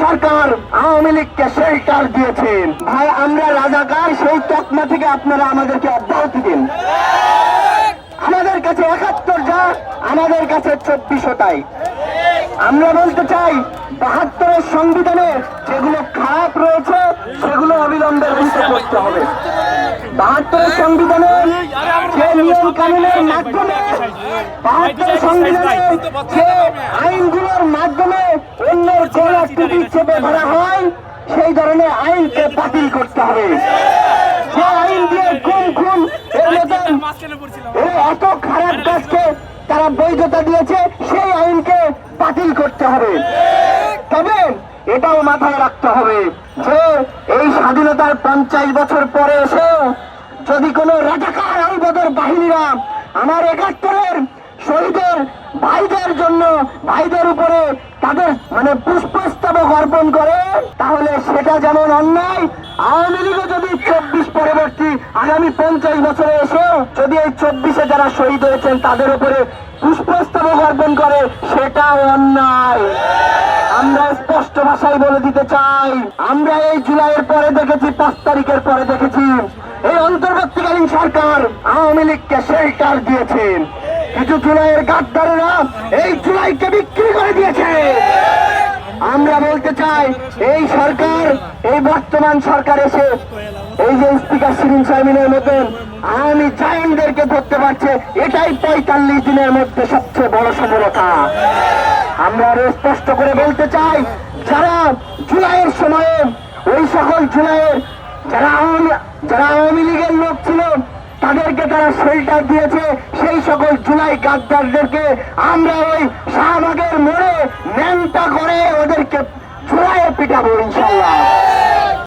সরকার আওয়ামী লীগকে শেল্টার দিয়েছে। ভাই আমরা রাজাকার, সেই তকমা থেকে আপনারা আমাদেরকে অব্যাহতি দিন। আমাদের কাছে ৭১ যা, আমাদের কাছে ২৪০০টাই। আমরা বলতে চাই ৭২-এর সংবিধানে যেগুলো খারাপ রয়েছে সেগুলো অবিলম্বে রহিত করতে হবে। ৭২-এর সংবিধানে যে নিয়ম কানুনের মাধ্যমে, ৭২-এর সংবিধানে যে আইনগুলোর মাধ্যমে অন্যের গলা টুপি চেপে ধরা হয়, সেই ধরনের আইনকে বাতিল করতে হবে। যে আইন দিয়ে খুন এর মতন এত খারাপ কাজকে তারা বৈধতা দিয়েছে, সেই আইনকে বাতিল করতে হবে। তবে এটাও মাথায় রাখতে হবে যে এই স্বাধীনতার ৫০ বছর পরে এসেও যদি কোনো রাজাকার আলবদর বাহিনীরা আমার ৭১-এর শহীদের ভাইদের জন্য, ভাইদের উপরে তাদের পুষ্পস্তবক অর্পণ করে, তাহলে সেটা যেমন অন্যায়, আওয়ামী লীগও যদি ২৪ পরবর্তী আগামী ৫০ বছরে এসেও যদি এই ২৪-এ যারা শহীদ হয়েছেন তাদের উপরে পুষ্পস্তবক অর্পণ করে, সেটাও অন্যায়। আমরা স্পষ্ট ভাষায় বলে দিতে চাই, আমরা এই জুলাইয়ের পরে দেখেছি, ৫ তারিখের পরে দেখেছি এই অন্তর্বর্তীকালীন সরকার আওয়ামী লীগকে শেল্টার দিয়েছে। কিছু জুলাইয়ের গাদ্দারেরা এই জুলাইকে বিক্রি করে দিয়েছে। আমরা বলতে চাই এই সরকার, এই বর্তমান সরকার এসে এই যে স্পিকার শিরিন শারমিনের মতন আওয়ামী জায়েন্টদেরকে ধরতে পারছে, এটাই ৪৫ দিনের মধ্যে সবচেয়ে বড় সফলতা। আমরা আরো স্পষ্ট করে বলতে চাই, যারা জুলাইয়ের সময়ে ওই সকল জুলাইয়ের যারা আওয়ামী লীগের লোক ছিল তাদেরকে তারা শেল্টার দিয়েছে, সেই সকল জুলাই গাদ্দারদেরকে আমরা ওই শাহবাগের মোড়ে ন্যাংটা করে ওদেরকে জুলাইয়ে পিটাবো ইনশাল্লাহ।